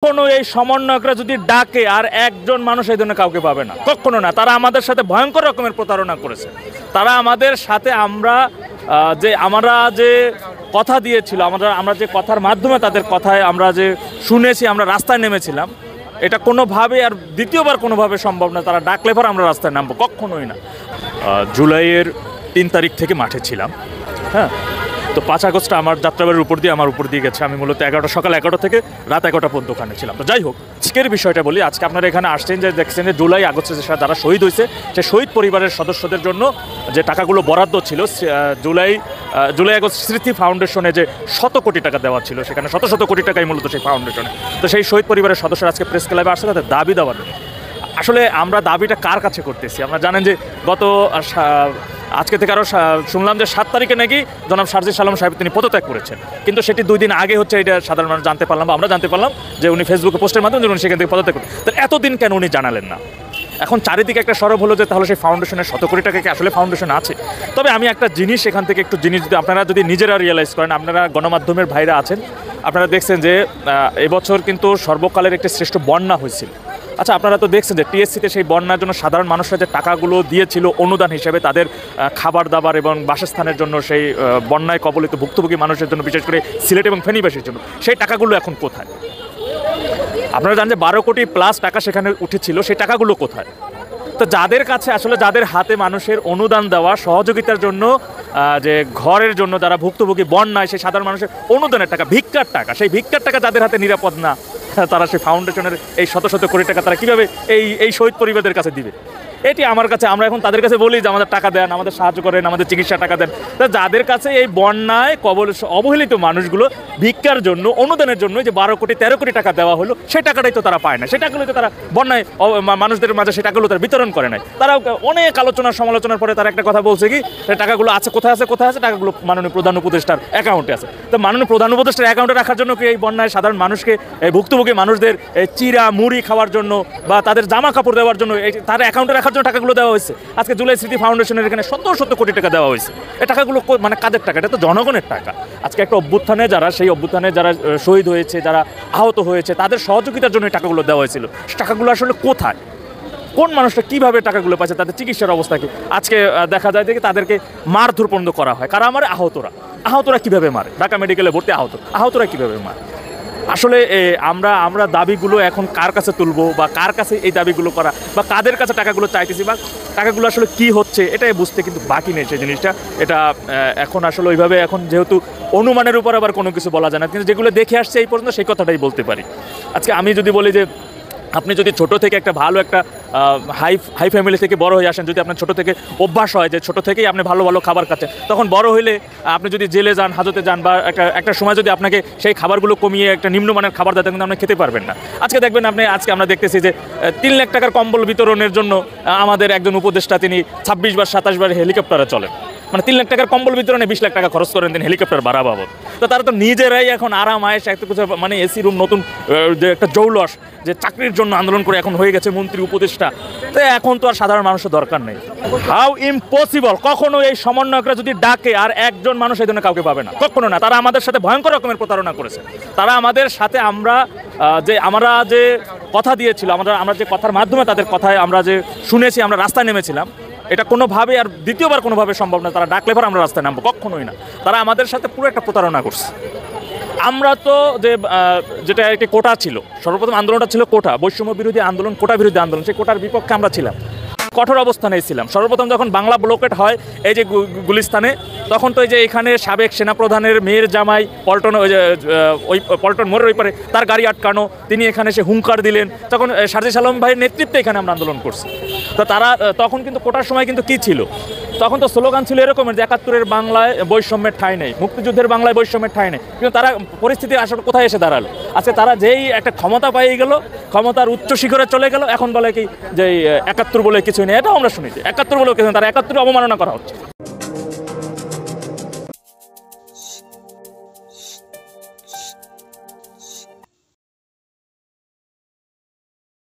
কখনো এই সমন্বয়করা যদি ডাকে আর একজন মানুষ এই ধরনের কাউকে পাবে না, কখনো না। তারা আমাদের সাথে ভয়ঙ্কর রকমের প্রতারণা করেছে। তারা আমাদের সাথে আমরা যে কথা দিয়েছিল, আমরা যে কথার মাধ্যমে তাদের কথায় আমরা যে শুনেছি, আমরা রাস্তায় নেমেছিলাম, এটা কোনোভাবে আর দ্বিতীয়বার কোনোভাবে সম্ভব না। তারা ডাকলে পর আমরা রাস্তায় নামবো, কখনোই না। জুলাইয়ের 3 তারিখ থেকে মাঠে ছিলাম। হ্যাঁ, তো 5 আগস্ট আমার যাত্রাবাড়ির আমার উপর দিয়ে গেছে। আমি মূলত সকাল 11টা থেকে রাত 11টা পর্যন্ত ওখানে ছিলাম। তো যাই হোক, আজকের বিষয়টা বলি। আজকে আপনারা এখানে আসছেন যে দেখছেন যে জুলাই আগস্টে যারা শহীদ হয়েছে, সেই শহীদ পরিবারের সদস্যদের জন্য যে টাকাগুলো বরাদ্দ ছিল, জুলাই আগস্ট স্মৃতি ফাউন্ডেশনে যে 100 কোটি টাকা দেওয়া ছিল, সেখানে শত কোটি টাকাই মূলত সেই ফাউন্ডেশনে। তো সেই শহীদ পরিবারের সদস্যরা আজকে প্রেস ক্লাবে আসছে তাদের দাবি দেওয়ার। আসলে আমরা দাবিটা কার কাছে করতেছি? আমরা জানেন যে আজকে থেকে আরও শুনলাম যে 7 তারিখে নাকি জনাব শারজিস আলম সাহেব তিনি পদত্যাগ করেছেন, কিন্তু সেটি 2 দিন আগে হচ্ছে। এটা সাধারণ মানুষ জানতে পারলাম, বা আমরা জানতে পারলাম যে উনি ফেসবুকে পোস্টের মাধ্যমে উনি সেখান থেকে পদত্যাগ করেন। তো এতদিন কেন উনি জানালেন না? এখন চারিদিকে একটা সরব হলো যে তাহলে সেই ফাউন্ডেশনের 100 কোটি টাকা কি আসলে ফাউন্ডেশন আছে? তবে আমি একটা জিনিস এখান থেকে যদি আপনারা নিজেরা রিয়েলাইজ করেন, আপনারা গণমাধ্যমের ভাইরা আছেন, আপনারা দেখছেন যে এবছর কিন্তু সর্বকালের একটি শ্রেষ্ঠ বন্যা হয়েছিল। আচ্ছা, আপনারা তো দেখছেন যে টিএসসিতে সেই বন্যার জন্য সাধারণ মানুষরা যে টাকাগুলো দিয়েছিল অনুদান হিসেবে তাদের খাবার দাবার এবং বাসস্থানের জন্য, সেই বন্যায় কবলিত ভুক্তভোগী মানুষের জন্য, বিশেষ করে সিলেট এবং ফেনীবাসীর জন্য, সেই টাকাগুলো এখন কোথায়? আপনারা জানেন যে 12 কোটি প্লাস টাকা সেখানে উঠেছিল, সেই টাকাগুলো কোথায়? তো যাদের কাছে আসলে, যাদের হাতে মানুষের অনুদান দেওয়া, সহযোগিতার জন্য, যে ঘরের জন্য যারা ভুক্তভোগী বন্যায়, সেই সাধারণ মানুষের অনুদানের টাকা, ভিক্ষার টাকা, সেই ভিক্ষার টাকা যাদের হাতে নিরাপদ না, তারা সেই ফাউন্ডেশনের এই শত কোটি টাকা তারা কীভাবে এই শহীদ পরিবারদের কাছে দিবে? এটি আমার কাছে, আমরা এখন তাদের কাছে বলি যে আমাদের টাকা দেন, আমাদের সাহায্য করেন, আমাদের চিকিৎসা টাকা দেন। তা যাদের কাছে এই বন্যায় অবহেলিত মানুষগুলো ভিক্ষার জন্য, অনুদানের জন্য যে 12 কোটি 13 কোটি টাকা দেওয়া হলো, সেই টাকাটাই তো তারা পায় না। সেই টাকাগুলো তো তারা বন্যায় মানুষদের মাঝে সেই টাকাগুলো তারা বিতরণ করে নাই। তারা অনেক সমালোচনার পরে তারা একটা কথা বলছে কি, টাকাগুলো আছে কোথায় আছে টাকাগুলো মাননীয় প্রধান উপদেষ্টার অ্যাকাউন্টে আছে। তো মাননীয় প্রধান উপদেষ্টার অ্যাকাউন্টে রাখার জন্য কি এই বন্যায় সাধারণ মানুষকে, ভুক্তভোগী মানুষদের চিরা মুড়ি খাওয়ার জন্য বা তাদের জামা কাপড় দেওয়ার জন্য তার অ্যাকাউন্টে রাখার জন্য টাকাগুলো দেওয়া হয়েছে? আজকে জুলাই স্মৃতি ফাউন্ডেশনের এখানে শত কোটি টাকা দেওয়া হয়েছে। এই টাকাগুলো মানে কাদের টাকা? এটা তো জনগণের টাকা। আজকে একটা অভ্যুত্থানে যারা শহীদ হয়েছে, যারা আহত হয়েছে, তাদের সহযোগিতার জন্য এই টাকাগুলো দেওয়া হয়েছিল। টাকাগুলো আসলে কোথায়? কোন মানুষটা কীভাবে টাকাগুলো পাচ্ছে? তাদের চিকিৎসার অবস্থা কি? আজকে দেখা যায় যে তাদেরকে মারধর পর্যন্ত করা হয়। কারা মারে? আহতরা কীভাবে মারে? ঢাকা মেডিকেলে ভর্তি আহতরা কীভাবে মারে? আসলে আমরা দাবিগুলো এখন কার কাছে তুলবো, বা কার কাছে এই দাবিগুলো করা, বা কাদের কাছে টাকাগুলো চাইতেছি, বা টাকাগুলো আসলে কি হচ্ছে, এটাই বুঝতে কিন্তু বাকি নেই সেই জিনিসটা। এটা এখন আসলে ওইভাবে, এখন যেহেতু অনুমানের উপর আবার কোনো কিছু বলা যায় না, কিন্তু যেগুলো দেখে আসছে এই পর্যন্ত সেই কথাটাই বলতে পারি। আজকে আমি যদি বলি যে আপনি যদি ছোট থেকে একটা ভালো একটা হাই ফ্যামিলি থেকে বড় হয়ে আসেন, যদি আপনার ছোট থেকে অভ্যাস হয় যে ছোট থেকেই আপনি ভালো খাবার খাচ্ছেন, তখন বড় হইলে আপনি যদি জেলে যান, হাজতে যান, বা একটা সময় যদি আপনাকে সেই খাবারগুলো কমিয়ে একটা নিম্নমানের খাবার দেয়, কিন্তু আপনি খেতে পারবেন না। আজকে দেখবেন আজকে আমরা দেখতেছি যে 3 লাখ টাকার কম্বল বিতরণের জন্য আমাদের একজন উপদেষ্টা তিনি 26 বার 27 বার হেলিকপ্টারে চলেন। মানে 3 লাখ টাকার কম্বল বিতরণে 20 লাখ টাকা খরচ করেন তিনি হেলিকপ্টার ভাড়া বাবদ। তো তারা তো নিজেরাই এখন আরাম আয়েশ একটা কিছু, মানে এসি রুম, নতুন যে একটা জৌলস, যে চাকরির জন্য আন্দোলন করে এখন হয়ে গেছে মন্ত্রী উপদেষ্টা। তো এখন তো আর সাধারণ মানুষের দরকার নেই। How impossible! কখনো এই সমন্বয়করা যদি ডাকে আর একজন মানুষ এই ধরনের কাউকে পাবে না, কখনো না। তারা আমাদের সাথে ভয়ঙ্কর রকমের প্রতারণা করেছে। তারা আমাদের সাথে আমরা যে কথা দিয়েছিল, আমরা যে কথার মাধ্যমে তাদের কথায় আমরা যে শুনেছি, আমরা রাস্তায় নেমেছিলাম, এটা কোনোভাবে আর দ্বিতীয়বার কোনোভাবে সম্ভব না। তারা ডাকলে পর আমরা রাস্তায় নামবো, কখনোই না। তারা আমাদের সাথে পুরো একটা প্রতারণা করছে। আমরা তো যেটা একটি কোটা ছিল, সর্বপ্রথম আন্দোলনটা ছিল কোটা, বৈষম্য বিরোধী আন্দোলন, কোটা বিরোধী আন্দোলন। সেই কোটার বিপক্ষে আমরা ছিলাম, কঠোর অবস্থানে ছিলাম। সর্বপ্রথম যখন বাংলা ব্লকেট হয় এই যে গুলিস্তানে, তখন তো এই যে এখানে সাবেক সেনাপ্রধানের মেয়ের জামাই পল্টন মোড়ের ওই পারে তার গাড়ি আটকানো, তিনি এখানে এসে হুঙ্কার দিলেন। তখন শারজিস আলম ভাইয়ের নেতৃত্বে এখানে আমরা আন্দোলন করছি। তো তারা তখন কিন্তু কোটার সময় কিন্তু কী ছিল, তখন তো স্লোগান ছিল এরকমের যে 71-এর বাংলায় বৈষম্যের ঠাঁই নেই, মুক্তিযুদ্ধের বাংলায় বৈষম্যের ঠাঁই নেই। কিন্তু তারা পরিস্থিতি আসলে কোথায় এসে দাঁড়ালো? আজকে তারা যেই একটা ক্ষমতা পাইয়ে গেল, ক্ষমতার উচ্চ শিখরে চলে গেল, এখন বলে কি যে 71 বলে কিছু নেই। এটাও আমরা শুনেছি, 71 বলেও কিছু নেই, তারা 71 অবমাননা করা হচ্ছে।